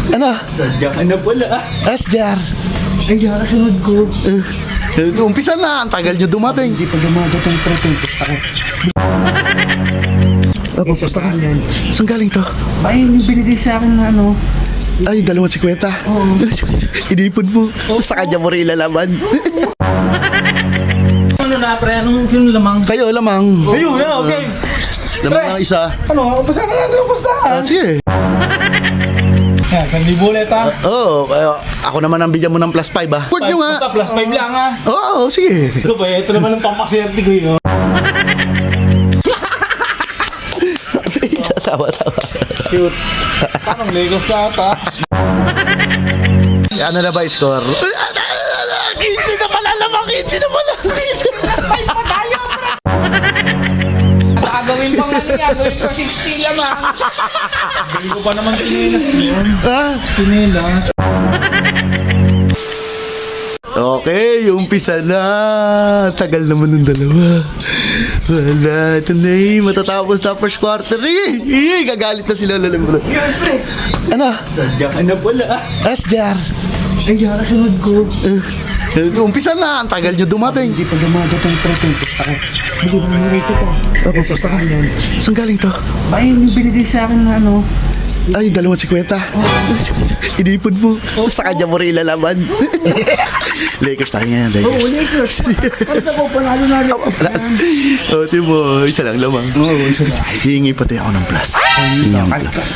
Ano? Sadya ka na pala. Asgar. Ay, sunod ko. Umpisa na, ang tagal nyo dumating. Hindi pa dumadating pre, pusta ko. Pusta ka. Saan galing to? Ay, yung binigay sa akin na ano. Ay, 2.50. Oo. Inipon mo. Sa kanya mo rin ilalaban. Ano na pre, anong sino lamang? Kayo lamang. Ayun, okay. Lamang ng isa. Ano, umpisa na natin ang pustahan. Sige. Yan, 1,000 ulit ha. Oo, ako naman ang bigyan mo ng +5 ah. Put nyo nga. Basta +5 lang ha. Oo, sige. Ito ba, ito naman ang pampaserte ko yun. Tawa-tawa. Cute. Parang Legos ka ata. Ano na ba score? 15 na pala lamang, 15 na pala. Ay pa tayo, pre! Gagawin pa nga niya, gawin ko 60 lamang. Gawin ko pa naman tinilas yun. Ah, Tinilas. okay, umpisa na. Tagal naman ng dalawa. Wala, ito na matatapos na first quarter eh. Gagalit na sila lalim. Ano? Sadya ka na pala. Asgar. Ay, sunod ko. Umpisa na, ang tagal nyo dumating. Hindi pa dumadating pre, pusta ko. Hindi ba nilay ko to? Pusta ka. Saan galing to? Ay, yung binigay sa akin na ano. Ay, 2.50. Inipon mo. Sa kanya mo rin ilalaban. Lakers tayo ngayon, Lakers. Oo, Lakers. Ano ko, panalo na rin. O, Timo, isa lang lamang. Oo, isa na. Hihingi pati ako ng plus. Hihingi ako ng plus.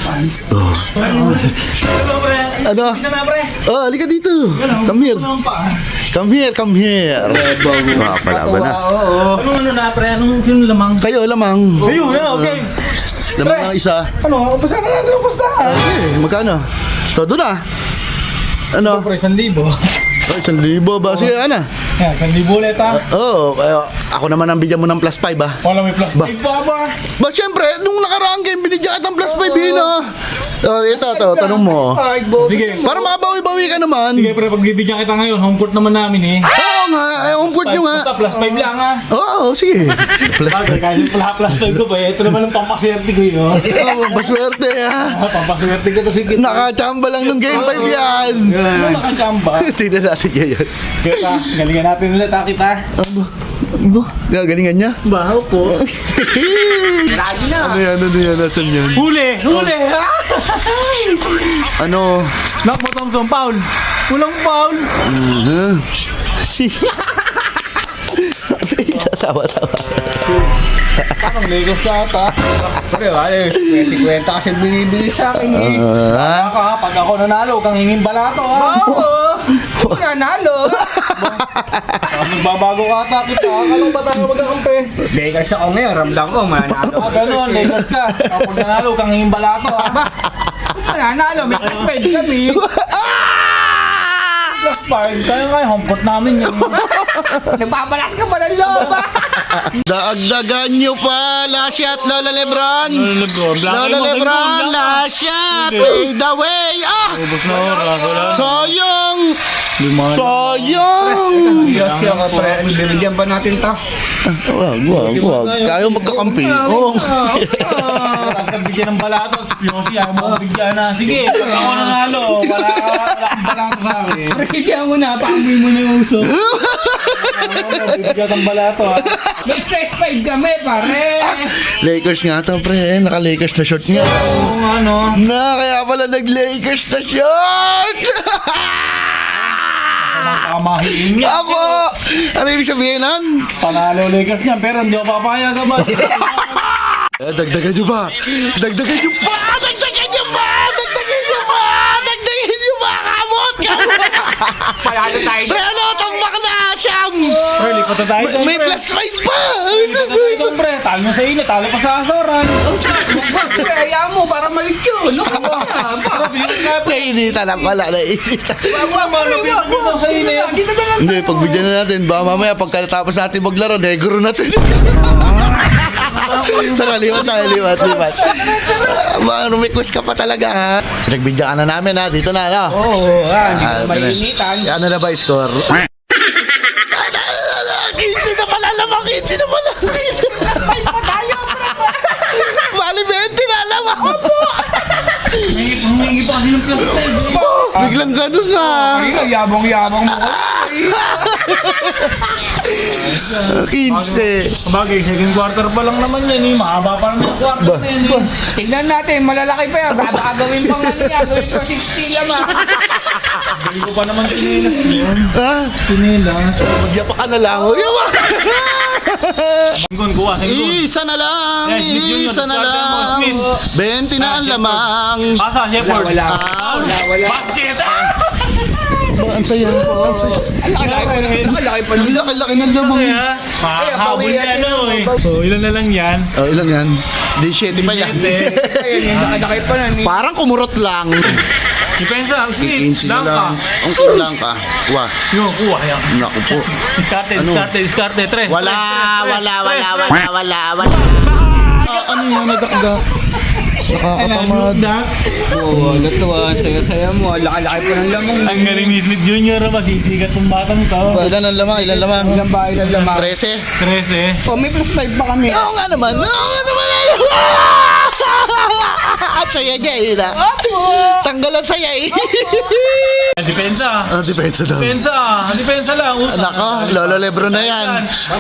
Oh. Ano, pre? Ano? Isa na, pre. Oh, halika dito. Come here. Come here, come here. Pala na. Oo. Ano na, pre? Anong sino lamang? Kayo lamang. Ayun, okay. Lamang ng isa. Ano, umpisa na natin ang pustahan. Okay, magkano? Todo na. Ano? Pre, 1,000. Ay, 1,000 ba? Sige, ano? Yan, 1,000 ulit ha. Oo, ako naman ang bigyan mo ng +5 ah. Wala may plus Ba? 5 pa ba? Ba, syempre, nung nakaraang game, binigyan kita ng +5 yun ah. Ito, tanong mo. Sige. Para makabawi-bawi ka naman. Sige, pre, pagbibigyan kita ngayon, home court naman namin eh. Oo nga, umport nyo nga. Basta plus 5 lang ha. Oo, sige. Bagay, kahit plus 5 ko pa eh. Ito naman ang pampaswerte ko yun. Oo, baswerte ah. Pampaswerte ko to sige. Nakachamba lang ng game 5 yan. Ano nakachamba? Tingnan natin ngayon. Kita, galingan natin ulit ha kita. Ano? Gagalingan niya? Baho po. Lagi na. Ano yan, nasan yan? Huli! Huli! Ano? Knock mo Thompson, foul! Walang foul! Tawa-tawa. Parang Legos ka ata. Pre, wala. 50 kasi binibili sa akin eh. Baka pag ako nanalo, kang hingin balato ha. Oo! Nanalo! Magbabago ka ata kita. Anong ba tayo magkakampi? Lakers ako ngayon, ramdam ko, mananalo. Ganun, Lakers ka. Kapag nanalo, kang hingin balato ha. Mananalo, may plus 5 kami. Plus 5. Tayo nga, home court namin yun. Nagpapalas ka pa ng loob, ha? Dagdagan nyo pa, last shot, Lola Lebron. Lola Lebron, last shot, fade away. Ah! Sayang! Sayang! Diyos ako, pre. Bibigyan ba natin to? Wag. Kayo magkakampi. Oo. Tapos bigyan ng balato, Yosi, ayaw mo bigyan na. Sige, pag ako nanalo, wala kang balato sa akin. Pre, sige mo na, paamoy mo na yung uso. Bigyan ng balato ha. May plus 5 kami, pare. Lakers nga to, pre. Naka-Lakers na short nga. Kung ano, Kaya pala nag-Lakers na short! kamahiin niya. Ako! Ano ibig sabihin nun? Panalo Lakers niyan, pero hindi ako papayag ba? Dagdagan nyo ba? Dagdagan nyo ba? Dagdagan nyo ba? Dagdagan nyo ba? Dagdagan nyo ba? Kamot! Palalo tayo. Pre, ano? Tambak na! Siyam! Pre, lipat na tayo doon, May pre. plus 5 pa! Lipat na tayo doon, pre. Talo na sa init, talo pa sa asoran. Pre, ayaw mo, para malit yun. No? Pre, pinipin ka, pre. Nainitan lang pala, nainitan. Pinipin mo sa init. Hindi, pagbigyan na natin. Baka mamaya, pagkatapos natin maglaro, negro natin. Tara, liwat. Request ka pa talaga, ha? Pinagbigyan ka na namin, ha? Dito na, no? Oo, hindi ko mainitan. Ano na ba yung score? 15 na pala lamang, 15 na pala. Ay pa tayo, pre. Bali, 20 na lamang. Humingi pa kasi ng plus 5. Biglang ganun na. Ay, yabang-yabang mo. 15. Sabagay, second quarter pa lang naman yan eh. Mahaba pa naman yung quarter na yan eh. Tignan natin, malalaki pa yan. Gagawin pang ano niya, gawin pa 60 lang ah. Hindi ko pa naman tinilas yun. Ha? Tinilas. Magya pa ka na lang. Yawa! Singkon, kuha, singkon. Isa na lang. Yes, Smith Jr., Isa na starter mo, lang. Smith. 20 na ang lamang. Pasa, Shepard. Wala. Ah, Basket! ang saya. Ang saya. Laki-laki pa lang. Laki-laki pa lang. Ang laki-laki ng lamang. Mahabol yan ano eh. Oh, ilan na lang yan? Oh, ilan yan? Di 7 pa yan. Ayun, laki-laki pa lang. Parang kumurot lang. Depensa, Smith. 15 na Lang ka. lang. Ang kin lang ka. Wah, Yo, kuha yan. naku po. Diskarte, Ano? diskarte. Tre. Wala. Ano yan? Nagdakdak. Nakakatamad. Oo, natuwa. Saya-saya mo. Laki-laki pa ng lamang. Ang galing ni Smith Jr. Masisikat tong batang to. Ilan ang lamang? Ilan lamang? Ilang ba? Ilang lamang? 13. 13. Oh, may plus 5 pa kami. Oo nga naman. At saya niya eh na. Tanggalan saya eh. Depensa. Depensa daw. Depensa lang. Nako, Lolo Lebron na yan.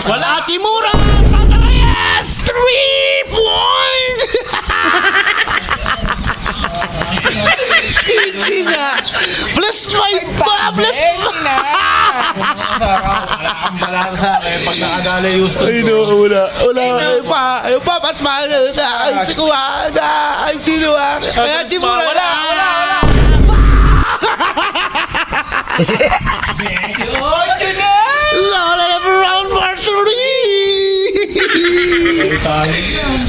Wala. Atimura! Santa Reyes! 3 point! Easy na! Plus 5 pa! Plus 5! na. Ang balasa sa akin pag nakagala yung Houston. Ay no, wala. Ayun pa, mas mahal na. Ay, sikuha na. Ay, sinuha. Kaya simura na. Wala. Lola Lebron for 3!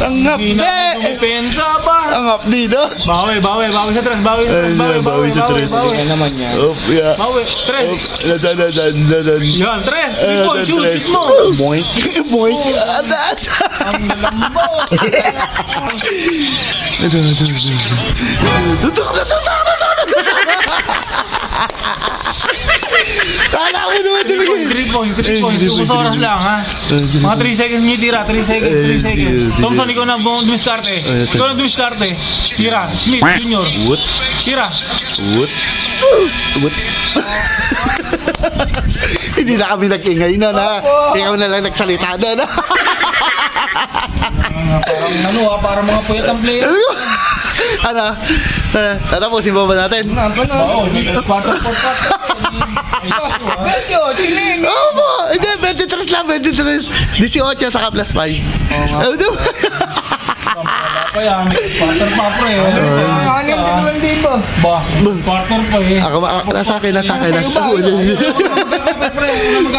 Ang Hindi na hapde! depensa ba? Ang hapde, no? Bawi sa tres. Bawi sa tres. Yan naman yan. Oh, yeah. Bawi, tres. Dadan. Yan, tres. Ikaw, shoot mo. Boink. Boink. Ang lambo. Kala ko naman talaga. 3 points. Ubus oras lang, ha? Mga 3 seconds nyo tira. 3 seconds. Sige. Thompson, ikaw na dumiskarte. Ikaw na dumiskarte. Tira. Smith Jr. Woot. Tira. Woot. Hindi na kami nag-ingay na na. Ikaw na lang nagsalita na na. Parang mga puyat ang player. Ano? Tatapusin ba natin? Oo, quarter. Medyo, tingin. Opo! Hindi, 23 lang, 23. 18 saka plus 5. Pa yan. Quarter pa, pre. Anim na naman din ba? Ba, quarter pa eh. Ako, nasa akin.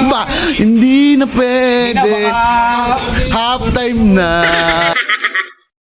Ba, hindi na pwede. Half time na.